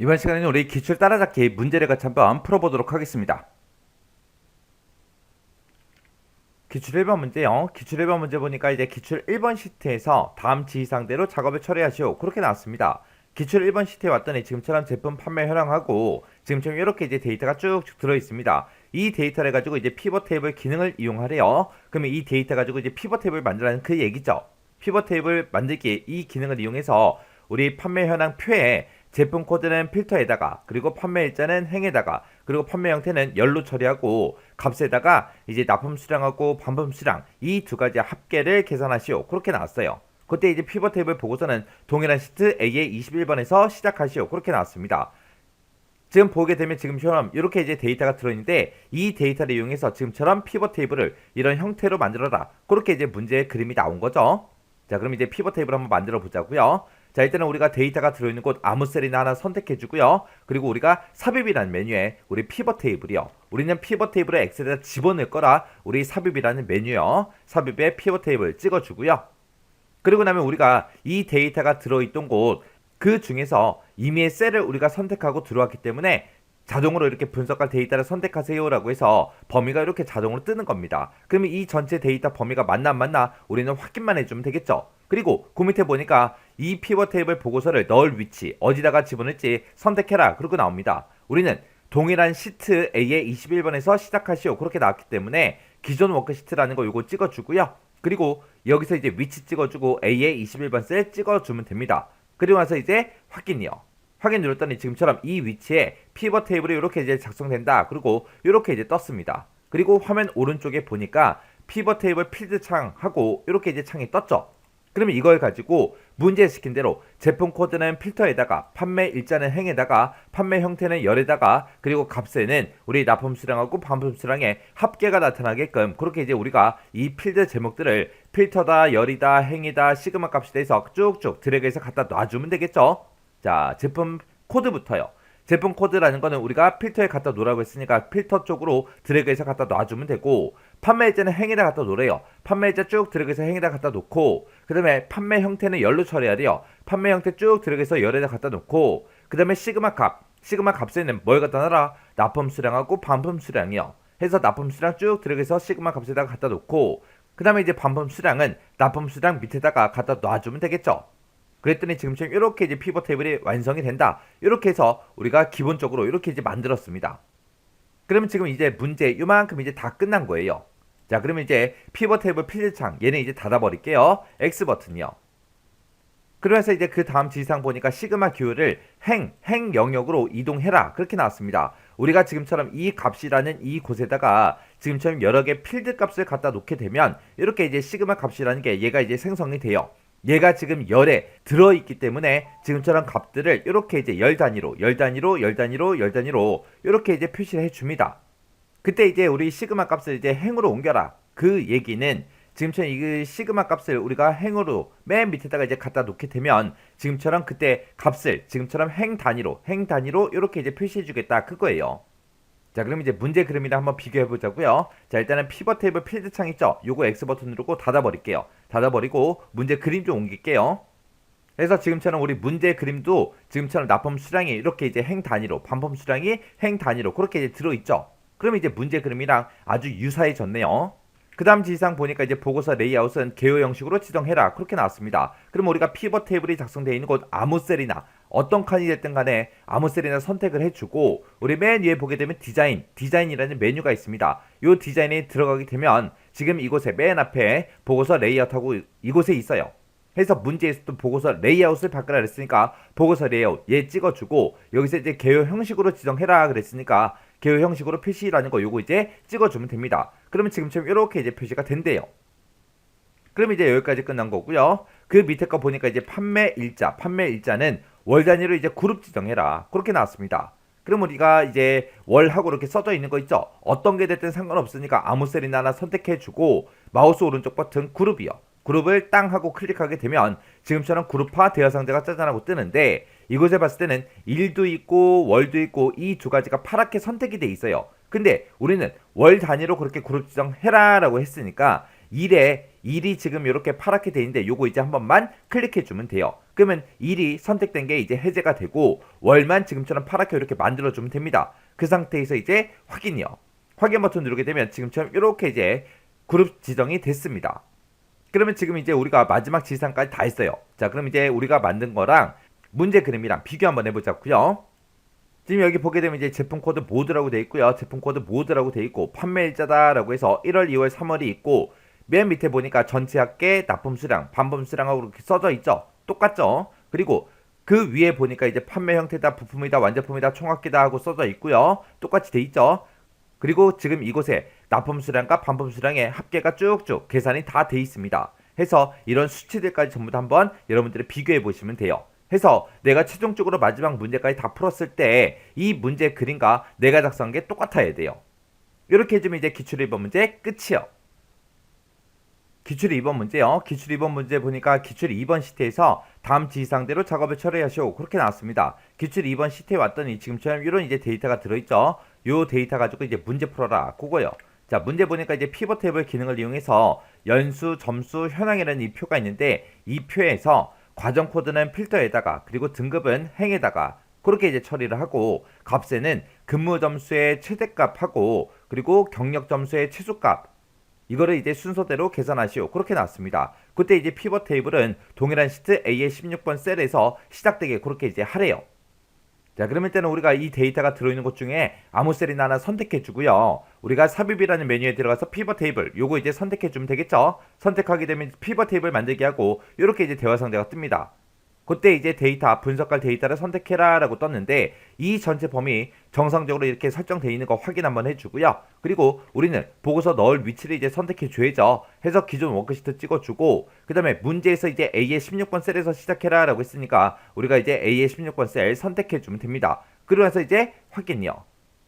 이번 시간에는 우리 기출 따라잡기 문제를 같이 한번 풀어보도록 하겠습니다. 기출 1번 문제요. 기출 1번 문제 보니까 이제 기출 1번 시트에서 다음 지시사항대로 작업을 처리하시오. 그렇게 나왔습니다. 기출 1번 시트에 왔더니 지금처럼 제품 판매 현황하고 지금처럼 이렇게 이제 데이터가 쭉쭉 들어 있습니다. 이 데이터를 가지고 이제 피벗 테이블 기능을 이용하래요. 그러면 이 데이터 가지고 이제 피벗 테이블 만들라는 그 얘기죠. 피벗 테이블 만들기 이 기능을 이용해서 우리 판매 현황 표에 제품 코드는 필터에다가 그리고 판매 일자는 행에다가 그리고 판매 형태는 열로 처리하고 값에다가 이제 납품 수량하고 반품 수량 이 두 가지 합계를 계산하시오. 그렇게 나왔어요. 그때 이제 피벗 테이블 보고서는 동일한 시트 A의 21번에서 시작하시오. 그렇게 나왔습니다. 지금 보게 되면 지금처럼 이렇게 이제 데이터가 들어있는데 이 데이터를 이용해서 지금처럼 피벗 테이블을 이런 형태로 만들어라. 그렇게 이제 문제의 그림이 나온 거죠. 자, 그럼 이제 피벗 테이블 한번 만들어 보자고요. 자, 일단은 우리가 데이터가 들어있는 곳 아무 셀이나 하나 선택해주고요. 그리고 우리가 삽입이라는 메뉴에 우리 피벗 테이블이요. 우리는 피벗 테이블을 엑셀에다 집어넣을 거라 우리 삽입이라는 메뉴요. 삽입에 피벗 테이블 찍어주고요. 그리고 나면 우리가 이 데이터가 들어있던 곳 그 중에서 임의의 셀을 우리가 선택하고 들어왔기 때문에 자동으로 이렇게 분석할 데이터를 선택하세요 라고 해서 범위가 이렇게 자동으로 뜨는 겁니다. 그러면 이 전체 데이터 범위가 맞나 안 맞나 우리는 확인만 해주면 되겠죠. 그리고 그 밑에 보니까 이 피벗 테이블 보고서를 넣을 위치 어디다가 집어넣을지 선택해라 그러고 나옵니다. 우리는 동일한 시트 A의 21번에서 시작하시오 그렇게 나왔기 때문에 기존 워크시트라는 거 요거 찍어주고요. 그리고 여기서 이제 위치 찍어주고 A의 21번 셀 찍어주면 됩니다. 그리고 나서 이제 확인이요. 확인 눌렀더니 지금처럼 이 위치에 피벗 테이블이 이렇게 이제 작성된다. 그리고 이렇게 이제 떴습니다. 그리고 화면 오른쪽에 보니까 피벗 테이블 필드 창하고 이렇게 이제 창이 떴죠. 그러면 이걸 가지고 문제 시킨 대로 제품 코드는 필터에다가 판매 일자는 행에다가 판매 형태는 열에다가 그리고 값에는 우리 납품 수량하고 반품 수량의 합계가 나타나게끔 그렇게 이제 우리가 이 필드 제목들을 필터다 열이다 행이다 시그마 값이 돼서 쭉쭉 드래그해서 갖다 놔주면 되겠죠. 자, 제품 코드부터요. 제품 코드라는 거는 우리가 필터에 갖다 놓으라고 했으니까 필터 쪽으로 드래그해서 갖다 놔주면 되고 판매일자는 행에다 갖다 놓으래요. 판매일자 쭉 드래그해서 행에다 갖다 놓고 그 다음에 판매 형태는 열로 처리해야 돼요. 판매 형태 쭉 드래그해서 열에다 갖다 놓고 그 다음에 시그마 값에는 뭘 갖다 놔라? 납품 수량하고 반품 수량이요. 해서 납품 수량 쭉 드래그해서 시그마 값에다가 갖다 놓고 그 다음에 이제 반품 수량은 납품 수량 밑에다가 갖다 놔주면 되겠죠. 그랬더니 지금처럼 이렇게 이제 피벗 테이블이 완성이 된다. 이렇게 해서 우리가 기본적으로 이렇게 이제 만들었습니다. 그러면 지금 이제 문제 요만큼 이제 다 끝난 거예요. 자, 그러면 이제 피벗 테이블 필드창 얘는 이제 닫아버릴게요. X 버튼이요. 그래서 이제 그 다음 지시사항 보니까 시그마 기호를 행 영역으로 이동해라 그렇게 나왔습니다. 우리가 지금처럼 이 값이라는 이 곳에다가 지금처럼 여러 개 필드 값을 갖다 놓게 되면 이렇게 이제 시그마 값이라는 게 얘가 이제 생성이 돼요. 얘가 지금 열에 들어있기 때문에 지금처럼 값들을 이렇게 이제 열 단위로 이렇게 이제 표시를 해줍니다. 그때 이제 우리 시그마 값을 이제 행으로 옮겨라. 그 얘기는 지금처럼 이 시그마 값을 우리가 행으로 맨 밑에다가 이제 갖다 놓게 되면 지금처럼 그때 값을 지금처럼 행 단위로 이렇게 이제 표시해 주겠다 그거예요. 자, 그럼 이제 문제 그림이랑 한번 비교해 보자고요. 자, 일단은 피벗 테이블 필드 창 있죠? 요거 X 버튼 누르고 닫아버릴게요. 닫아버리고 문제 그림 좀 옮길게요. 그래서 지금처럼 우리 문제 그림도 지금처럼 납품 수량이 이렇게 이제 행 단위로 반품 수량이 행 단위로 그렇게 이제 들어있죠? 그럼 이제 문제 그림이랑 아주 유사해졌네요. 그 다음 지시사항 보니까 이제 보고서 레이아웃은 개요 형식으로 지정해라 그렇게 나왔습니다. 그럼 우리가 피벗 테이블이 작성되어 있는 곳 아무 셀이나 어떤 칸이 됐든 간에 아무 셀이나 선택을 해주고 우리 맨 위에 보게 되면 디자인이라는 메뉴가 있습니다. 이 디자인에 들어가게 되면 지금 이곳에 맨 앞에 보고서 레이아웃하고 이곳에 있어요. 해서 문제에서도 보고서 레이아웃을 바꾸라 그랬으니까 보고서 레이아웃 얘 찍어주고 여기서 이제 개요 형식으로 지정해라 그랬으니까 개요 형식으로 표시라는 거 요거 이제 찍어주면 됩니다. 그러면 지금처럼 이렇게 이제 표시가 된대요. 그럼 이제 여기까지 끝난 거고요. 그 밑에 거 보니까 이제 판매 일자는 월 단위로 이제 그룹 지정해라 그렇게 나왔습니다. 그럼 우리가 이제 월하고 이렇게 써져 있는 거 있죠? 어떤 게 됐든 상관없으니까 아무 셀이나 하나 선택해주고 마우스 오른쪽 버튼 그룹이요. 그룹을 땅 하고 클릭하게 되면 지금처럼 그룹화 대여 상자가 짜잔하고 뜨는데 이곳에 봤을 때는 일도 있고 월도 있고 이 두 가지가 파랗게 선택이 돼 있어요. 근데 우리는 월 단위로 그렇게 그룹 지정해라 라고 했으니까 일이 지금 이렇게 파랗게 돼 있는데 요거 이제 한 번만 클릭해 주면 돼요. 그러면 일이 선택된 게 이제 해제가 되고 월만 지금처럼 파랗게 이렇게 만들어주면 됩니다. 그 상태에서 이제 확인이요. 확인 버튼 누르게 되면 지금처럼 이렇게 이제 그룹 지정이 됐습니다. 그러면 지금 이제 우리가 마지막 지상까지 다 했어요. 자, 그럼 이제 우리가 만든 거랑 문제 그림이랑 비교 한번 해보자고요. 지금 여기 보게 되면 이제 제품 코드 모드라고 돼 있고요. 제품 코드 모드라고 돼 있고 판매일자다라고 해서 1월, 2월, 3월이 있고 맨 밑에 보니까 전체 합계 납품 수량, 반품 수량하고 이렇게 써져 있죠. 똑같죠. 그리고 그 위에 보니까 이제 판매 형태다, 부품이다, 완제품이다, 총합계다 하고 써져 있고요. 똑같이 돼 있죠. 그리고 지금 이곳에 납품 수량과 반품 수량의 합계가 쭉쭉 계산이 다 돼 있습니다. 해서 이런 수치들까지 전부 다 한번 여러분들이 비교해 보시면 돼요. 해서 내가 최종적으로 마지막 문제까지 다 풀었을 때 이 문제 그림과 내가 작성한 게 똑같아야 돼요. 이렇게 해주면 이제 기출 1번 문제 끝이요. 기출 2번 문제요. 기출 2번 문제 보니까 기출 2번 시트에서 다음 지시사항대로 작업을 처리하시오. 그렇게 나왔습니다. 기출 2번 시트에 왔더니 지금처럼 이런 이제 데이터가 들어있죠. 요 데이터 가지고 이제 문제 풀어라. 그거요. 자, 문제 보니까 이제 피벗 테이블 기능을 이용해서 연수, 점수, 현황이라는 이 표가 있는데 이 표에서 과정 코드는 필터에다가 그리고 등급은 행에다가 그렇게 이제 처리를 하고 값에는 근무 점수의 최대값하고 그리고 경력 점수의 최소값 이거를 이제 순서대로 계산하시오. 그렇게 나왔습니다. 그때 이제 피벗 테이블은 동일한 시트 A의 16번 셀에서 시작되게 그렇게 이제 하래요. 자, 그러면 때는 우리가 이 데이터가 들어있는 곳 중에 아무 셀이나 하나 선택해 주고요. 우리가 삽입이라는 메뉴에 들어가서 피벗 테이블 요거 이제 선택해 주면 되겠죠. 선택하게 되면 피벗 테이블 만들기 하고 이렇게 이제 대화 상자가 뜹니다. 그때 이제 데이터 분석할 데이터를 선택해라 라고 떴는데 이 전체 범위 정상적으로 이렇게 설정되어 있는 거 확인 한번 해주고요. 그리고 우리는 보고서 넣을 위치를 이제 선택해 줘야죠. 해서 기존 워크시트 찍어주고 그 다음에 문제에서 이제 A의 16번 셀에서 시작해라 라고 했으니까 우리가 이제 A의 16번 셀 선택해 주면 됩니다. 그러고 나서 이제 확인이요.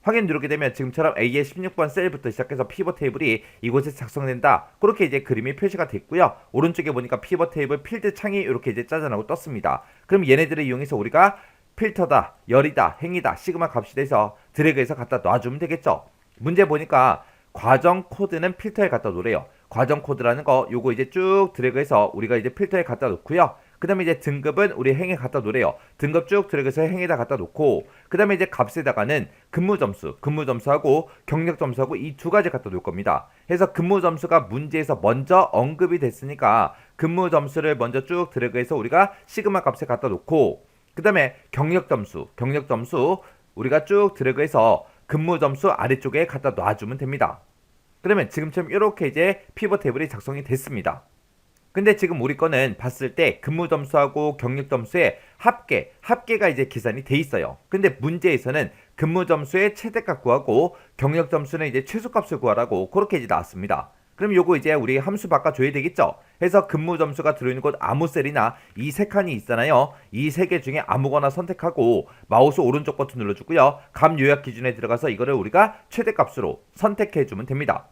확인 누르게 되면 지금처럼 A의 16번 셀부터 시작해서 피벗 테이블이 이곳에 작성된다. 그렇게 이제 그림이 표시가 됐고요. 오른쪽에 보니까 피벗 테이블 필드 창이 이렇게 이제 짜잔하고 떴습니다. 그럼 얘네들을 이용해서 우리가 필터다, 열이다, 행이다, 시그마 값이 돼서 드래그해서 갖다 놔주면 되겠죠. 문제 보니까 과정 코드는 필터에 갖다 놓으래요. 과정 코드라는 거 요거 이제 쭉 드래그해서 우리가 이제 필터에 갖다 놓고요. 그 다음에 이제 등급은 우리 행에 갖다 놓으래요. 등급 쭉 드래그해서 행에다 갖다 놓고 그 다음에 이제 값에다가는 근무 점수하고 경력 점수하고 이 두 가지 갖다 놓을 겁니다. 해서 근무 점수가 문제에서 먼저 언급이 됐으니까 근무 점수를 먼저 쭉 드래그해서 우리가 시그마 값에 갖다 놓고 그 다음에 경력 점수 우리가 쭉 드래그해서 근무 점수 아래쪽에 갖다 놔주면 됩니다. 그러면 지금처럼 이렇게 이제 피벗 테이블이 작성이 됐습니다. 근데 지금 우리 거는 봤을 때 근무 점수하고 경력 점수의 합계가 이제 계산이 돼 있어요. 근데 문제에서는 근무 점수의 최대값 구하고 경력 점수는 이제 최소값을 구하라고 그렇게 이제 나왔습니다. 그럼 요거 이제 우리 함수 바꿔줘야 되겠죠. 해서 근무 점수가 들어있는 곳 아무 셀이나 이 세 칸이 있잖아요. 이 세 개 중에 아무거나 선택하고 마우스 오른쪽 버튼 눌러주고요. 값 요약 기준에 들어가서 이거를 우리가 최대값으로 선택해주면 됩니다.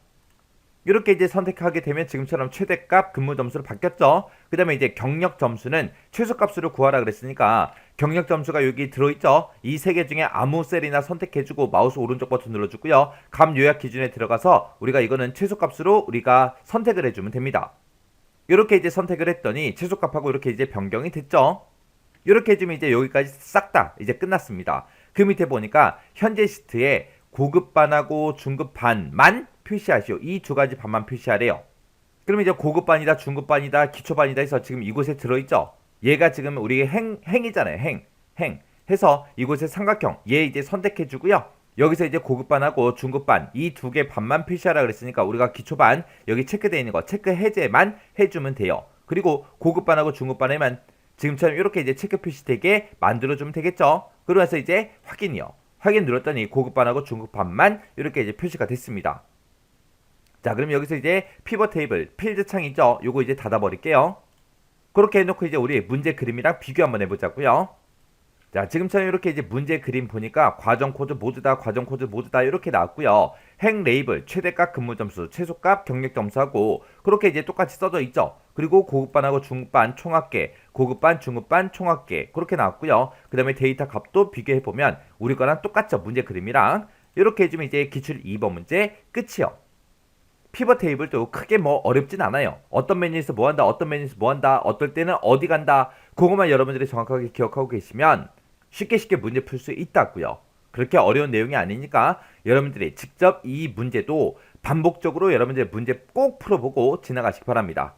이렇게 이제 선택하게 되면 지금처럼 최대값 근무 점수로 바뀌었죠. 그 다음에 이제 경력 점수는 최소값으로 구하라 그랬으니까 경력 점수가 여기 들어있죠. 이 세 개 중에 아무 셀이나 선택해주고 마우스 오른쪽 버튼 눌러주고요. 값 요약 기준에 들어가서 우리가 이거는 최소값으로 우리가 선택을 해주면 됩니다. 이렇게 이제 선택을 했더니 최소값하고 이렇게 이제 변경이 됐죠. 이렇게 해주면 이제 여기까지 싹 다 이제 끝났습니다. 그 밑에 보니까 현재 시트에 고급반하고 중급반만 표시하시오. 이 두 가지 반만 표시하래요. 그럼 이제 고급반이다, 중급반이다, 기초반이다 해서 지금 이곳에 들어있죠. 얘가 지금 우리 행이잖아요. 행. 해서 이곳에 삼각형 얘 이제 선택해주고요. 여기서 이제 고급반하고 중급반 이 두 개 반만 표시하라 그랬으니까 우리가 기초반 여기 체크되어 있는 거 체크 해제만 해주면 돼요. 그리고 고급반하고 중급반에만 지금처럼 이렇게 이제 체크 표시되게 만들어주면 되겠죠. 그러고 나서 이제 확인이요. 확인 눌렀더니 고급반하고 중급반만 이렇게 이제 표시가 됐습니다. 자, 그럼 여기서 이제 피벗 테이블 필드 창이죠. 요거 이제 닫아버릴게요. 그렇게 해놓고 이제 우리 문제 그림이랑 비교 한번 해보자고요. 자, 지금처럼 이렇게 이제 문제 그림 보니까 과정 코드 모드다 이렇게 나왔고요. 행 레이블 최대값 근무 점수 최소값 경력 점수하고 그렇게 이제 똑같이 써져 있죠. 그리고 고급반하고 중급반 총합계 고급반 중급반 총합계 그렇게 나왔고요. 그 다음에 데이터 값도 비교해보면 우리 거랑 똑같죠. 문제 그림이랑 이렇게 해주면 이제 기출 2번 문제 끝이요. 피벗 테이블도 크게 뭐 어렵진 않아요. 어떤 메뉴에서 뭐 한다, 어떤 메뉴에서 뭐 한다, 어떨 때는 어디 간다, 그것만 여러분들이 정확하게 기억하고 계시면 쉽게 문제 풀 수 있다고요. 그렇게 어려운 내용이 아니니까 여러분들이 직접 이 문제도 반복적으로 여러분들의 문제 꼭 풀어보고 지나가시기 바랍니다.